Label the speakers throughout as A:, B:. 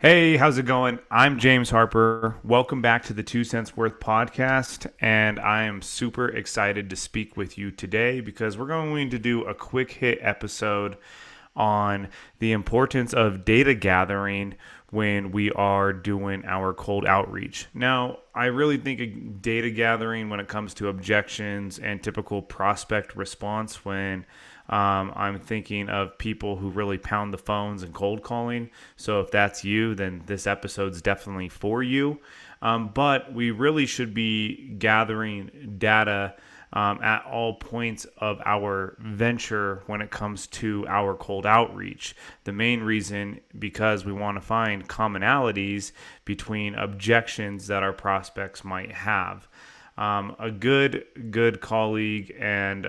A: Hey, how's it going? I'm James Harper. Welcome back to the Two Cents Worth podcast. And I am super excited to speak with you today because we're going to do a quick hit episode on the importance of data gathering when we are doing our cold outreach. Now, I really think data gathering when it comes to objections and typical prospect response when I'm thinking of people who really pound the phones and cold calling. So if that's you, then this episode's definitely for you. But we really should be gathering data at all points of our venture when it comes to our cold outreach. The main reason because we want to find commonalities between objections that our prospects might have. A good colleague and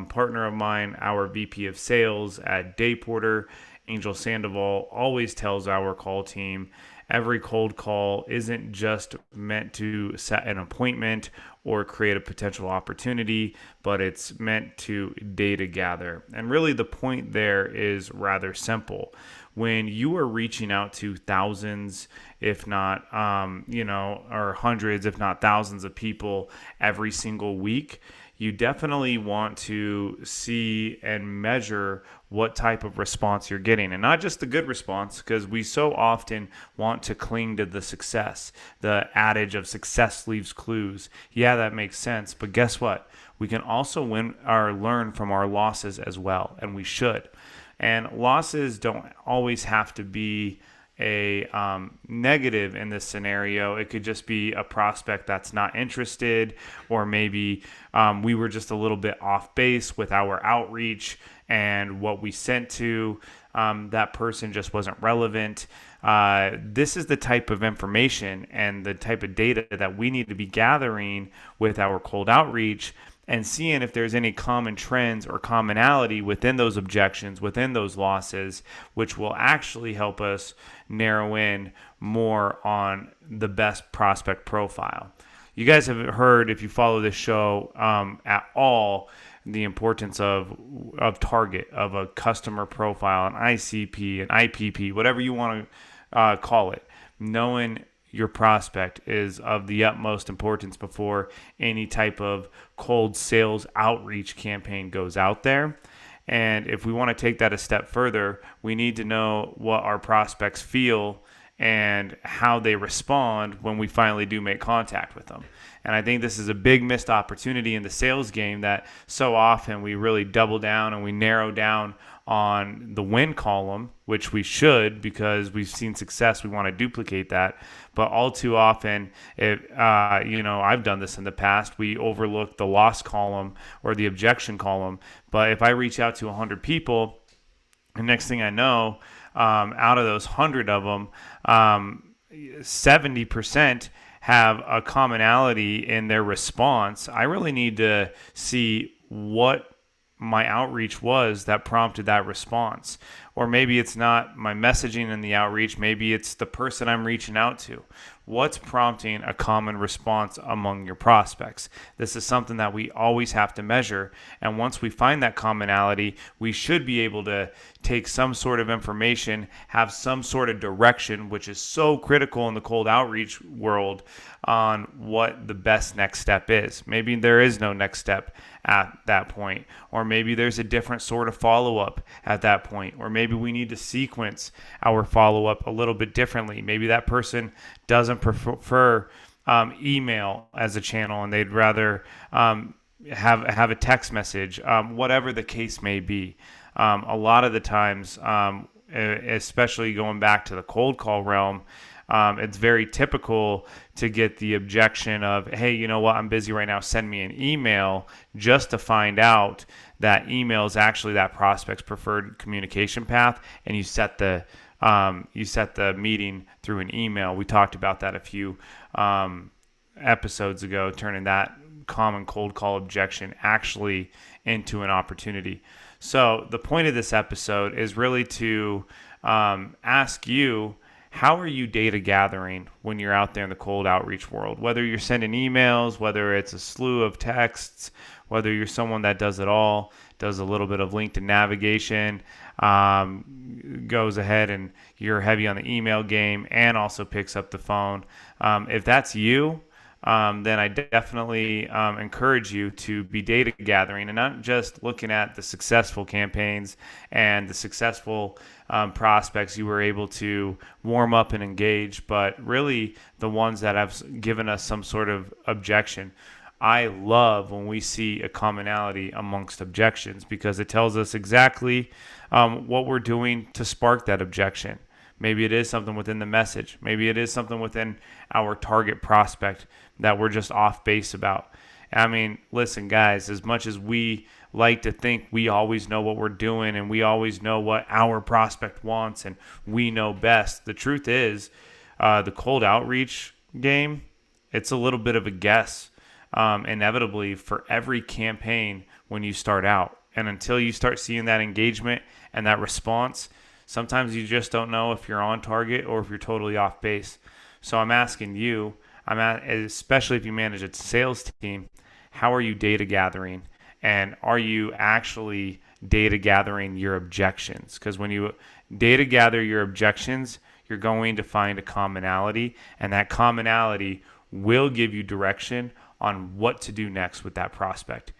A: partner of mine, our VP of Sales at Dayporter, Angel Sandoval, always tells our call team every cold call isn't just meant to set an appointment or create a potential opportunity, but it's meant to data gather. And really, the point there is rather simple. When you are reaching out to thousands, if not, or hundreds, if not thousands of people every single week, you definitely want to see and measure what type of response you're getting. And not just the good response, because we so often want to cling to the success. The adage of success leaves clues. Yeah, that makes sense. But guess what? We can also learn from our losses as well, and we should. And losses don't always have to be a negative in this scenario. It could just be a prospect that's not interested, or maybe we were just a little bit off base with our outreach and what we sent to that person just wasn't relevant. This is the type of information and the type of data that we need to be gathering with our cold outreach and seeing if there's any common trends or commonality within those objections, within those losses, which will actually help us narrow in more on the best prospect profile. You guys have heard, if you follow this show at all, the importance of target, of a customer profile, an ICP, an IPP, whatever you want to call it. Knowing your prospect is of the utmost importance before any type of cold sales outreach campaign goes out there. And if we want to take that a step further, we need to know what our prospects feel and how they respond when we finally do make contact with them. And I think this is a big missed opportunity in the sales game that so often we really double down and we narrow down on the win column, which we should because we've seen success. We want to duplicate that. But all too often, I've done this in the past, we overlook the loss column or the objection column. But if I reach out to 100 people, the next thing I know, out of those 100 of them, 70% have a commonality in their response. I really need to see what my outreach was that prompted that response. Or maybe it's not my messaging in the outreach, maybe it's the person I'm reaching out to. What's prompting a common response among your prospects? This is something that we always have to measure. And once we find that commonality, we should be able to take some sort of information, have some sort of direction, which is so critical in the cold outreach world, on what the best next step is. Maybe there is no next step at that point, or maybe there's a different sort of follow-up at that point, or maybe we need to sequence our follow-up a little bit differently. Maybe that person doesn't prefer email as a channel and they'd rather have a text message, whatever the case may be. A lot of the times, especially going back to the cold call realm, it's very typical to get the objection of, hey, you know what, I'm busy right now, send me an email, just to find out that email is actually that prospect's preferred communication path, and you set the meeting through an email. We talked about that a few episodes ago, turning that common cold call objection actually into an opportunity. So the point of this episode is really to ask you, how are you data gathering when you're out there in the cold outreach world? Whether you're sending emails, whether it's a slew of texts, whether you're someone that does it all, does a little bit of LinkedIn navigation, goes ahead and you're heavy on the email game and also picks up the phone. If that's you, then I definitely encourage you to be data gathering and not just looking at the successful campaigns and the successful prospects you were able to warm up and engage, but really the ones that have given us some sort of objection. I love when we see a commonality amongst objections because it tells us exactly what we're doing to spark that objection. Maybe it is something within the message. Maybe it is something within our target prospect that we're just off base about. I mean, listen, guys, as much as we like to think we always know what we're doing and we always know what our prospect wants and we know best, the truth is the cold outreach game, it's a little bit of a guess. Inevitably for every campaign when you start out. And until you start seeing that engagement and that response, sometimes you just don't know if you're on target or if you're totally off base. So I'm asking you, especially if you manage a sales team, how are you data gathering? And are you actually data gathering your objections? Because when you data gather your objections, you're going to find a commonality, and that commonality will give you direction on what to do next with that prospect.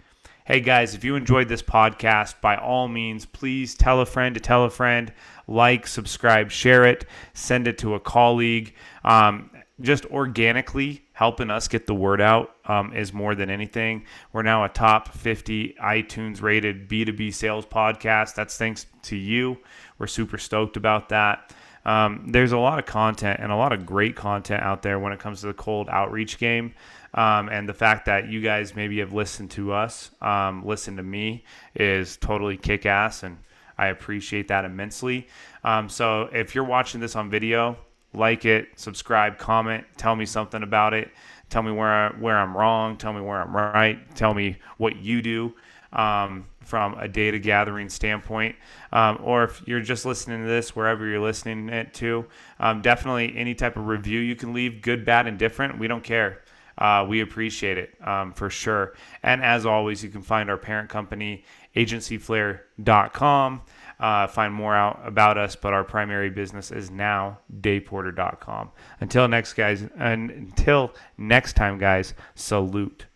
A: Hey guys, if you enjoyed this podcast, by all means, please tell a friend to tell a friend, like, subscribe, share it, send it to a colleague. Just organically helping us get the word out is more than anything. We're now a top 50 iTunes rated B2B sales podcast. That's thanks to you. We're super stoked about that. There's a lot of content and a lot of great content out there when it comes to the cold outreach game. And the fact that you guys maybe have listened to us, listened to me is totally kick-ass, and I appreciate that immensely. So if you're watching this on video, like it, subscribe, comment, tell me something about it. Tell me where I'm wrong. Tell me where I'm right. Tell me what you do from a data gathering standpoint. Or if you're just listening to this, wherever you're listening it to, definitely any type of review you can leave, good, bad, and different. We don't care. We appreciate it for sure. And as always, you can find our parent company, agencyflare.com. Find more out about us, but our primary business is now dayporter.com. Until next time, guys, salute.